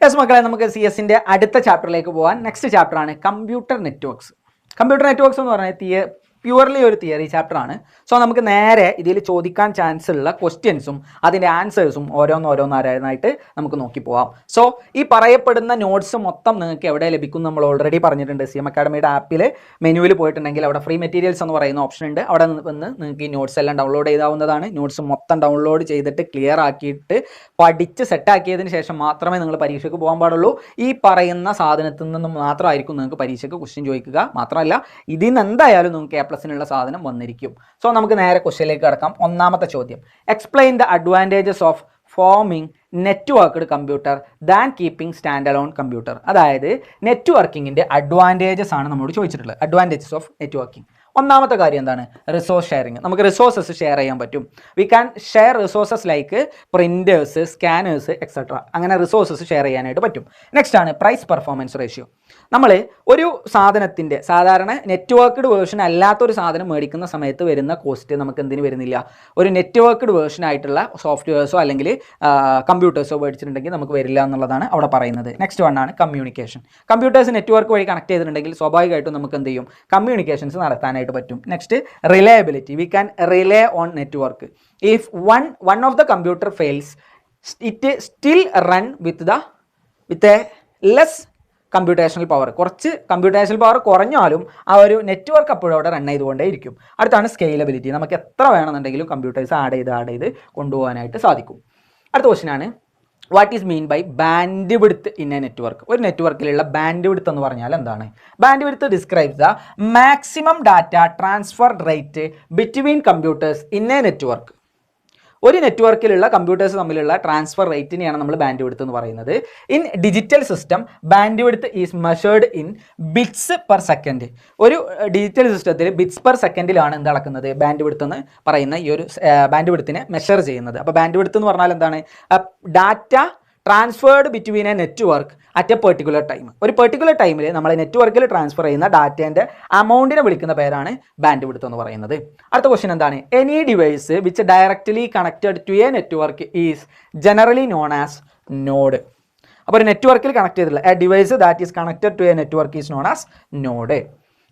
Yes മക്കളെ, നമുക്ക് CS-ന്റെ അടുത്ത ചാപ്റ്ററിലേക്ക് പോകാൻ. നെക്സ്റ്റ് ചാപ്റ്ററാണ് കമ്പ്യൂട്ടർ നെറ്റ്വർക്ക്സ്. കമ്പ്യൂട്ടർ നെറ്റ്വർക്ക്സ് എന്ന് പറഞ്ഞാൽ പ്യുവർലി ഒരു തിയറി ചാപ്റ്ററാണ്. സോ നമുക്ക് നേരെ ഇതിൽ ചോദിക്കാൻ ചാൻസ് ഉള്ള ക്വസ്റ്റ്യൻസും അതിൻ്റെ ആൻസേഴ്സും ഓരോന്നായിട്ട് നമുക്ക് നോക്കി പോവാം. സോ ഈ പറയപ്പെടുന്ന നോട്ട്സ് മൊത്തം നിങ്ങൾക്ക് എവിടെ ലഭിക്കും നമ്മൾ ഓൾറെഡി പറഞ്ഞിട്ടുണ്ട്. CM അക്കാഡമിയുടെ ആപ്പിൽ മെനുവിൽ പോയിട്ടുണ്ടെങ്കിൽ അവിടെ ഫ്രീ മെറ്റീരിയൽസ് എന്ന് പറയുന്ന ഓപ്ഷൻ ഉണ്ട്. അവിടെ വന്ന് നിങ്ങൾക്ക് ഈ നോട്ട്സ് എല്ലാം ഡൗൺലോഡ് ചെയ്താവുന്നതാണ്. നോട്ട്സ് മൊത്തം ഡൗൺലോഡ് ചെയ്തിട്ട് ക്ലിയർ ആക്കിയിട്ട് പഠിച്ച് സെറ്റാക്കിയതിന് ശേഷം മാത്രമേ നിങ്ങൾ പരീക്ഷയ്ക്ക് പോകാൻ പാടുള്ളൂ. ഈ പറയുന്ന സാധനത്തിൽ നിന്നും മാത്രമായിരിക്കും നിങ്ങൾക്ക് പരീക്ഷയ്ക്ക് ക്വസ്റ്റ്യൻ ചോദിക്കുക. മാത്രമല്ല ഇതിൽ നിന്ന് എന്തായാലും നിങ്ങൾക്ക് A+നുള്ള സാധനം വന്നിരിക്കും. സോ നമുക്ക് നേരെ ക്വസ്റ്റ്യനിലേക്ക് കടക്കാം. ഒന്നാമത്തെ ചോദ്യം, explain the advantages of foaming networked computer than keeping stand alone computer. അതായത് നെറ്റ്വർക്കിങ്ങിൻ്റെ അഡ്വാൻറ്റേജസ് ആണ് നമ്മളോട് ചോദിച്ചിട്ടുള്ളത്. Advantages of networking. ഒന്നാമത്തെ കാര്യം എന്താണ്? Resource sharing. നമുക്ക് റിസോഴ്സസ് ഷെയർ ചെയ്യാൻ പറ്റും. We can share resources like printers, scanners etcetera. അങ്ങനെ റിസോഴ്സസ് ഷെയർ ചെയ്യാനായിട്ട് പറ്റും. നെക്സ്റ്റ് ആണ് പ്രൈസ് പെർഫോമൻസ് റേഷ്യോ. നമ്മൾ ഒരു സാധനത്തിൻ്റെ സാധാരണ നെറ്റ്വർക്ക്ഡ് വേർഷൻ അല്ലാത്തൊരു സാധനം മേടിക്കുന്ന സമയത്ത് വരുന്ന കോസ്റ്റ് നമുക്ക് എന്തിനു വരുന്നില്ല? ഒരു നെറ്റ്വർക്ക്ഡ് വേർഷൻ ആയിട്ടുള്ള സോഫ്റ്റ്വെയർസോ അല്ലെങ്കിൽ കമ്പ്യൂട്ടേഴ്സോ മേടിച്ചിട്ടുണ്ടെങ്കിൽ നമുക്ക് വരില്ല എന്നുള്ളതാണ് അവിടെ പറയുന്നത്. നെക്സ്റ്റ് വൺ ആണ് കമ്മ്യൂണിക്കേഷൻ. കമ്പ്യൂട്ടേഴ്സ് നെറ്റ്വർക്ക് വഴി കണക്ട് ചെയ്തിട്ടുണ്ടെങ്കിൽ സ്വാഭാവികമായിട്ടും നമുക്ക് എന്ത് ചെയ്യും? കമ്മ്യൂണിക്കേഷൻസ് നടത്താനായിട്ട് പറ്റും. Next reliability. We can relay on network. If one of the computer fails it still run with a less computational power. കുറച്ച് കമ്പ്യൂട്ടേഷണൽ പവർ കുറഞ്ഞാലും ആ ഒരു നെറ്റ്വർക്ക് അപ്പോഴും അവിടെ റൺ ചെയ്തുകൊണ്ടേ ഇരിക്കും. അടുത്താണ് സ്കെയിലബിലിറ്റി. നമുക്ക് എത്ര വേണമെന്നുണ്ടെങ്കിലും കമ്പ്യൂട്ടേഴ്സ് ആഡ് ചെയ്ത് കൊണ്ടുപോകാനായിട്ട് സാധിക്കും. അടുത്ത ക്വസ്റ്റ്യൻ ആണ്, what is mean by bandwidth in a network? ഒരു നെറ്റ്വർക്കിലുള്ള ബാൻഡ് വിഡ്ത്ത് എന്ന് പറഞ്ഞാൽ എന്താണ്? Bandwidth describes the maximum data transfer rate between computers in a network. ഒരു നെറ്റ്വർക്കിലുള്ള കമ്പ്യൂട്ടേഴ്സ് തമ്മിലുള്ള ട്രാൻസ്ഫർ റേറ്റിനെയാണ് നമ്മൾ ബാൻഡ് വിഡ്ത്ത് എന്ന് പറയുന്നത്. In digital system band width is measured in bits per second. ഒരു ഡിജിറ്റൽ സിസ്റ്റത്തിൽ ബിറ്റ്സ് പെർ സെക്കൻഡിലാണ് എന്ത് അളക്കുന്നത്? ബാൻഡ് വിഡ്ത്ത് എന്ന് പറയുന്ന ഈ ഒരു ബാൻഡ് വിഡ്ത്തിനെ മെഷർ ചെയ്യുന്നത്. അപ്പോൾ ബാൻഡ് വിഡ്ത്ത് എന്ന് പറഞ്ഞാൽ എന്താണ്? Data transferred between A network at A particular time. ഒരു പെർട്ടിക്കുലർ ടൈമിൽ നമ്മൾ നെറ്റ്വർക്കിൽ ട്രാൻസ്ഫർ ചെയ്യുന്ന ഡാറ്റേൻ്റെ അമൗണ്ടിനെ വിളിക്കുന്ന പേരാണ് ബാൻഡ് വിഡ്ത്ത് എന്ന് പറയുന്നത്. അടുത്ത ക്വസ്റ്റ്യൻ എന്താണ്? Any device which directly connected to a network is generally known as node. അപ്പോൾ ഒരു നെറ്റ്വർക്കിൽ കണക്ട് ചെയ്തിട്ടുള്ള a device that is connected to a network is known as node.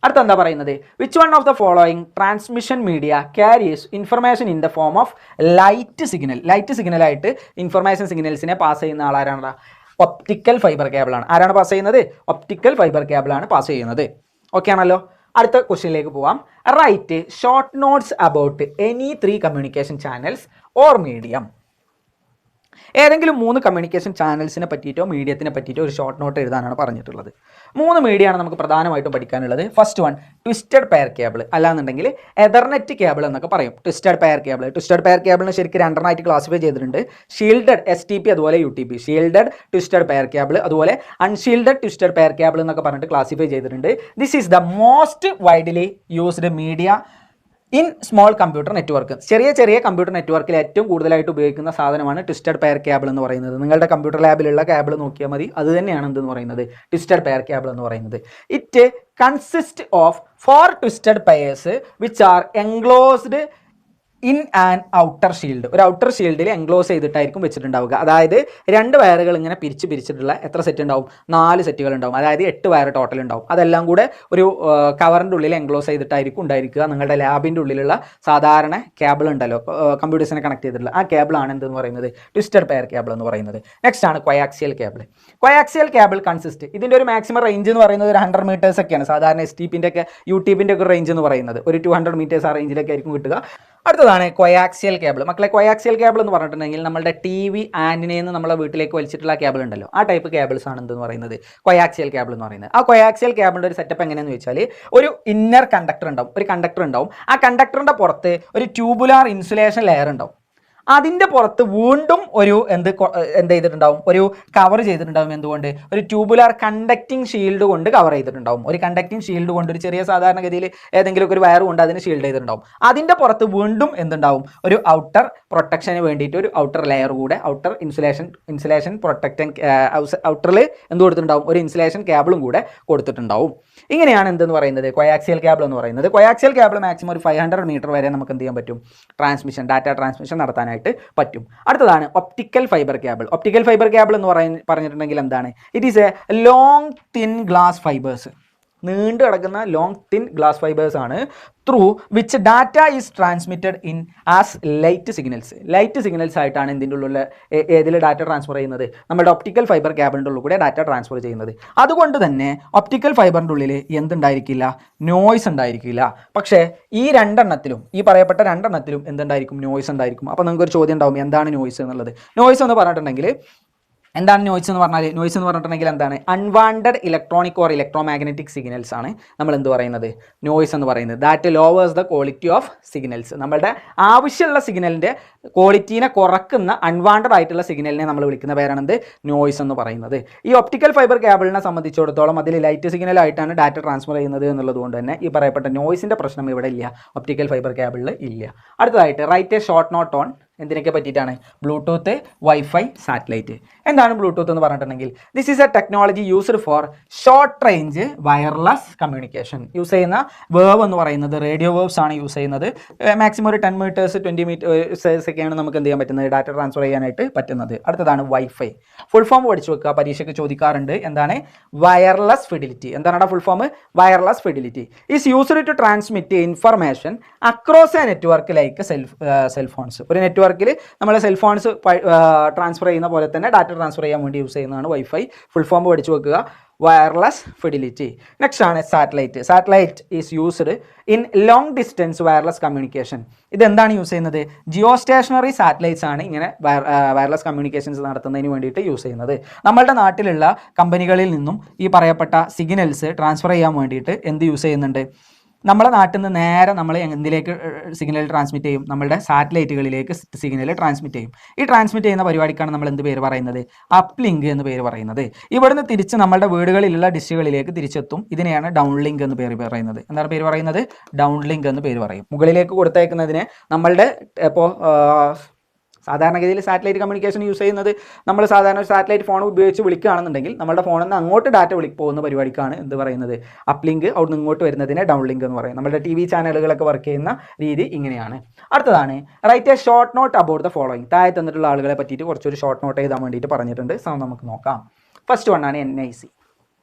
അടുത്ത എന്താ പറയുന്നത്? Which one of the following transmission media carries information in the form of light signal. Light സിഗ്നലായിട്ട് information സിഗ്നൽസിനെ pass ചെയ്യുന്ന ആളാരാണ്? Optical fibre കേബിളാണ്. ആരാണ് pass ചെയ്യുന്നത്? ഒപ്റ്റിക്കൽ ഫൈബർ കേബിളാണ് പാസ് ചെയ്യുന്നത്. ഓക്കെ ആണല്ലോ. അടുത്ത ക്വസ്റ്റ്യനിലേക്ക് പോവാം. Write short notes about any 3 communication channels or medium. ഏതെങ്കിലും 3 കമ്മ്യൂണിക്കേഷൻ ചാനൽസിനെ പറ്റിയിട്ടോ മീഡിയത്തിനെ പറ്റിയിട്ടോ ഒരു ഷോർട്ട് നോട്ട് എഴുതാനാണ് പറഞ്ഞിട്ടുള്ളത്. 3 മീഡിയയാണ് നമുക്ക് പ്രധാനമായിട്ടും പഠിക്കാനുള്ളത്. First one twisted pair cable, അല്ലാന്നുണ്ടെങ്കിൽ എതർനെറ്റ് കേബിൾ എന്നൊക്കെ പറയും. Twisted pair cable. Twisted pair കേബിളിനെ ശരിക്കും രണ്ടെണ്ണമായിട്ട് ക്ലാസിഫൈ ചെയ്തിട്ടുണ്ട്. ഷീൽഡഡ് STP അതുപോലെ UTP. Shielded twisted pair cable അതുപോലെ അൺഷീൽഡഡ് ട്വിസ്റ്റഡ് പെയർ കേബിൾ എന്നൊക്കെ പറഞ്ഞിട്ട് ക്ലാസിഫൈ ചെയ്തിട്ടുണ്ട്. This is the most widely used media in small computer network. ചെറിയ കമ്പ്യൂട്ടർ നെറ്റ്വർക്കിൽ ഏറ്റവും കൂടുതലായിട്ട് ഉപയോഗിക്കുന്ന സാധനമാണ് ട്വിസ്റ്റഡ് പെയർ കേബിൾ എന്ന് പറയുന്നത്. നിങ്ങളുടെ കമ്പ്യൂട്ടർ ലാബിലുള്ള കേബിൾ നോക്കിയാൽ മതി, അത് തന്നെയാണ് എന്തെന്ന് പറയുന്നത്? ട്വിസ്റ്റഡ് പെയർ കേബിൾ എന്ന് പറയുന്നത്. It consist of 4 twisted pairs which are enclosed in an outer shield. ഒരു ഔട്ടർ ഷീൽഡിൽ എൻക്ലോസ് ചെയ്തിട്ടായിരിക്കും വെച്ചിട്ടുണ്ടാവുക. അതായത് 2 വയറുകൾ ഇങ്ങനെ പിരിച്ചിട്ടുള്ള എത്ര സെറ്റ് ഉണ്ടാവും? 4 സെറ്റുകൾ ഉണ്ടാവും. അതായത് 8 വയർ ടോട്ടൽ ഉണ്ടാവും. അതെല്ലാം കൂടെ ഒരു കവറിൻ്റെ ഉള്ളിൽ എൻക്ലോസ് ചെയ്തിട്ടായിരിക്കും ഉണ്ടായിരിക്കുക. നിങ്ങളുടെ ലാബിൻ്റെ ഉള്ളിലുള്ള സാധാരണ കേബിൾ ഉണ്ടല്ലോ, കമ്പ്യൂട്ടേഴ്സിനെ കണക്ട് ചെയ്തിട്ടുള്ള ആ കേബിളാണ് എന്തെന്ന് പറയുന്നത്? ട്വിസ്റ്റഡ് പെയർ കേബിൾ എന്ന് പറയുന്നത്. നെക്സ്റ്റ് ആണ് coaxial cable. Coaxial cable consist, ഇതിൻ്റെ ഒരു മാക്സിമം റേഞ്ച് എന്ന് പറയുന്നത് ഒരു 100 മീറ്റേഴ്സ് ഒക്കെയാണ്. സാധാരണ STPൻ്റെ ഒക്കെ UTPൻ്റെ ഒക്കെ റേഞ്ച് എന്ന് പറയുന്നത് ഒരു 200 മീറ്റേഴ്സ് ആ റേഞ്ചിലൊക്കെ ആയിരിക്കും കിട്ടുക. അടുത്തതാണ് കൊയാക്സിയൽ കേബിൾ. മക്കളെ, കൊയാക്സിയൽ കേബിൾ എന്ന് പറഞ്ഞിട്ടുണ്ടെങ്കിൽ നമ്മുടെ TV ആൻറ്റിനയിൽ നിന്ന് നമ്മളെ വീട്ടിലേക്ക് വലിച്ചിട്ടുള്ള കേബിൾ ഉണ്ടല്ലോ, ആ ടൈപ്പ് കേബിൾസ് ആണ് എന്തെന്ന് പറയുന്നത്? കൊയാക്സിയൽ കേബിൾ എന്ന് പറയുന്നത്. ആ കൊയാക്സിയൽ കേബിളിൻ്റെ ഒരു സെറ്റപ്പ് എങ്ങനെയാണെന്ന് വെച്ചാൽ, ഒരു ഇന്നർ കണ്ടക്ടർ ഉണ്ടാവും. ഒരു കണ്ടക്ടർ ഉണ്ടാവും. ആ കണ്ടക്ടറിൻ്റെ പുറത്ത് ഒരു ട്യൂബുലാർ ഇൻസുലേഷൻ ലെയർ ഉണ്ടാവും. അതിൻ്റെ പുറത്ത് വീണ്ടും ഒരു എന്ത് ചെയ്തിട്ടുണ്ടാവും? ഒരു കവർ ചെയ്തിട്ടുണ്ടാവും. എന്തുകൊണ്ട്? ഒരു ട്യൂബുലാർ കണ്ടക്റ്റിംഗ് ഷീൽഡ് കൊണ്ട് കവർ ചെയ്തിട്ടുണ്ടാവും. ഒരു കണ്ടക്റ്റിംഗ് ഷീൽഡ് കൊണ്ട് ഒരു ചെറിയ സാധാരണഗതിയിൽ ഏതെങ്കിലും ഒരു വയർ കൊണ്ട് അതിന് ഷീൽഡ് ചെയ്തിട്ടുണ്ടാവും. അതിൻ്റെ പുറത്ത് വീണ്ടും എന്തുണ്ടാവും? ഒരു ഔട്ടർ പ്രൊട്ടക്ഷന് വേണ്ടിയിട്ട് ഒരു ഔട്ടർ ലെയർ കൂടെ, ഔട്ടർ ഇൻസുലേഷൻ പ്രൊട്ടക്ഷൻ ഔട്ടറിൽ എന്ത് കൊടുത്തിട്ടുണ്ടാവും? ഒരു ഇൻസുലേഷൻ കേബിളും കൂടെ കൊടുത്തിട്ടുണ്ടാവും. ഇങ്ങനെയാണ് എന്തെന്ന് പറയുന്നത്? കൊയാക്സിയൽ കേബിൾ എന്ന് പറയുന്നത്. കൊയാക്സിയൽ കേബിൾ മാക്സിമം ഒരു 500 മീറ്റർ വരെ നമുക്ക് എന്ത് ചെയ്യാൻ പറ്റും? ഡാറ്റ ട്രാൻസ്മിഷൻ നടത്താനായിട്ട് ചെയ്യാനായിട്ട് പറ്റും. അടുത്തതാണ് optical fibre cable. Optical fibre cable എന്ന് പറഞ്ഞിട്ടുണ്ടെങ്കിൽ എന്താണ്? It is A long thin glass fibres, നീണ്ടു കിടക്കുന്ന ലോങ് തിൻ ഗ്ലാസ് ഫൈബേഴ്സ് ആണ്, through which data is transmitted in as light signals. Light signals ആയിട്ടാണ് ഇതിൻ്റെ ഉള്ളിൽ ഏതിൽ ഡാറ്റ ട്രാൻസ്ഫർ ചെയ്യുന്നത്? നമ്മുടെ ഒപ്റ്റിക്കൽ ഫൈബർ കേബിളിൻ്റെ ഉള്ളിൽ കൂടെ ഡാറ്റ ട്രാൻസ്ഫർ ചെയ്യുന്നത്. അതുകൊണ്ട് തന്നെ ഒപ്റ്റിക്കൽ ഫൈബറിൻ്റെ ഉള്ളിൽ എന്തുണ്ടായിരിക്കില്ല? നോയ്സ് ഉണ്ടായിരിക്കില്ല. പക്ഷേ ഈ രണ്ടെണ്ണത്തിലും, ഈ പറയപ്പെട്ട രണ്ടെണ്ണത്തിലും എന്തുണ്ടായിരിക്കും? നോയ്സ് ഉണ്ടായിരിക്കും. അപ്പോൾ നിങ്ങൾക്ക് ഒരു ചോദ്യം ഉണ്ടാവും, എന്താണ് നോയ്സ് എന്നുള്ളത്? നോയ്സ് എന്ന് പറഞ്ഞിട്ടുണ്ടെങ്കിൽ എന്താണ് നോയ്സ് എന്ന് പറഞ്ഞാൽ? നോയ്സ് എന്ന് പറഞ്ഞിട്ടുണ്ടെങ്കിൽ എന്താണ്? Unwanted electronic or electro magnetic signals ആണ് നമ്മൾ എന്ത് പറയുന്നത്? നോയ്സ് എന്ന് പറയുന്നത്. That lowers the quality of signals. നമ്മളുടെ ആവശ്യമുള്ള സിഗ്നലിൻ്റെ ക്വാളിറ്റീനെ കുറക്കുന്ന അൺവാണ്ടഡ് ആയിട്ടുള്ള സിഗ്നലിനെ നമ്മൾ വിളിക്കുന്ന പേരാണെന്ത്? നോയ്സ് എന്ന് പറയുന്നത്. ഈ ഒപ്റ്റിക്കൽ ഫൈബർ കേബിളിനെ സംബന്ധിച്ചിടത്തോളം അതിൽ ലൈറ്റ് സിഗ്നൽ ആയിട്ടാണ് ഡാറ്റ ട്രാൻസ്ഫർ ചെയ്യുന്നത് എന്നുള്ളത് കൊണ്ട് തന്നെ ഈ പറയപ്പെട്ട നോയ്സിൻ്റെ പ്രശ്നം ഇവിടെ ഇല്ല, ഒപ്റ്റിക്കൽ ഫൈബർ കേബിളിൽ ഇല്ല. അടുത്തതായിട്ട് right a short not on എന്തിനൊക്കെ പറ്റിയിട്ടാണ്? Bluetooth, wifi, satellite. എന്താണ് ബ്ലൂടൂത്ത് എന്ന് പറഞ്ഞിട്ടുണ്ടെങ്കിൽ this is A technology used for short range wireless communication. Use ചെയ്യുന്ന വേവ് എന്ന് പറയുന്നത് റേഡിയോ വേവ്സ് ആണ് യൂസ് ചെയ്യുന്നത്. മാക്സിമം ഒരു 10 മീറ്റേഴ്സ് 20 മീറ്റേഴ്സ് ഒക്കെയാണ് നമുക്ക് എന്ത് ചെയ്യാൻ പറ്റുന്നത്? ഡാറ്റ ട്രാൻസ്ഫർ ചെയ്യാനായിട്ട് പറ്റുന്നത്. അടുത്തതാണ് വൈഫൈ. ഫുൾ ഫോം പഠിച്ചു വെക്കുക, പരീക്ഷയ്ക്ക് ചോദിക്കാറുണ്ട്. എന്താണ്? Wireless fidelity. എന്താണ് full form? Wireless fidelity is used to transmit information across a network like cellphones. ഒരു നെറ്റ്വർക്കിൽ നമ്മൾ സെൽഫോൺസ് ട്രാൻസ്ഫർ ചെയ്യുന്ന പോലെ തന്നെ ഡാറ്റ ട്രാൻസ്ഫർ ചെയ്യാൻ വേണ്ടി യൂസ് ചെയ്യുന്നതാണ് വൈഫൈ. ഫുൾ ഫോം പഠിച്ചു വെക്കുക, വയർലെസ് ഫിഡിലിറ്റി. നെക്സ്റ്റ് ആണ് satellite. Satellite is used in long distance wireless communication. ഇതെന്താണ് യൂസ് ചെയ്യുന്നത്? ജിയോ സ്റ്റേഷനറി സാറ്റലൈറ്റ്സ് ആണ് ഇങ്ങനെ വയർലെസ് കമ്മ്യൂണിക്കേഷൻസ് നടത്തുന്നതിന് വേണ്ടിയിട്ട് യൂസ് ചെയ്യുന്നത്. നമ്മളുടെ നാട്ടിലുള്ള കമ്പനികളിൽ നിന്നും ഈ പറയപ്പെട്ട സിഗ്നൽസ് ട്രാൻസ്ഫർ ചെയ്യാൻ വേണ്ടിയിട്ട് എന്ത് യൂസ് ചെയ്യുന്നുണ്ട്? നമ്മളെ നാട്ടിൽ നിന്ന് നേരെ നമ്മൾ എന്തിലേക്ക് സിഗ്നൽ ട്രാൻസ്മിറ്റ് ചെയ്യും? നമ്മളുടെ സാറ്റലൈറ്റുകളിലേക്ക് സിഗ്നൽ ട്രാൻസ്മിറ്റ് ചെയ്യും. ഈ ട്രാൻസ്മിറ്റ് ചെയ്യുന്ന പരിപാടിക്കാണ് നമ്മൾ എന്ത് പേര് പറയുന്നത്? അപ്ലിങ്ക് എന്ന് പേര് പറയുന്നത്. ഇവിടുന്ന് തിരിച്ച് നമ്മളുടെ വീടുകളിലുള്ള ഡിഷുകളിലേക്ക് തിരിച്ചെത്തും. ഇതിനെയാണ് ഡൗൺ ലിങ്ക് എന്ന് പേര് പറയുന്നത്. എന്താണ് പേര് പറയുന്നത്? ഡൗൺ ലിങ്ക് എന്ന് പേര് പറയും. മുകളിലേക്ക് കൊടുത്തയക്കുന്നതിനെ നമ്മളുടെ ഇപ്പോൾ സാധാരണഗതിയിൽ സാറ്റലൈറ്റ് കമ്മ്യൂണിക്കേഷൻ യൂസ് ചെയ്യുന്നത് നമ്മൾ സാധാരണ ഒരു സാറ്റലൈറ്റ് ഫോൺ ഉപയോഗിച്ച് വിളിക്കുകയാണെന്നുണ്ടെങ്കിൽ നമ്മുടെ ഫോണിൽ നിന്ന് അങ്ങോട്ട് ഡാറ്റ പോകുന്ന പരിപാടിക്കാണ് എന്ത് പറയുന്നത്? അപ്ലിങ്ക്. അവിടെ നിന്ന് ഇങ്ങോട്ട് വരുന്നതിനെ ഡൗൺ ലിങ്ക് എന്ന് പറയും. നമ്മുടെ TV ചാനലുകളൊക്കെ വർക്ക് ചെയ്യുന്ന രീതി ഇങ്ങനെയാണ്. അടുത്തതാണ് right a short note about the following. താഴെ തന്നിട്ടുള്ള ആളുകളെ പറ്റിയിട്ട് കുറച്ചൊരു ഷോർട്ട് നോട്ട് എഴുതാൻ വേണ്ടിയിട്ട് പറഞ്ഞിട്ടുണ്ട്. സോ നമുക്ക് നോക്കാം. ഫസ്റ്റ് വൺ ആണ് NIC.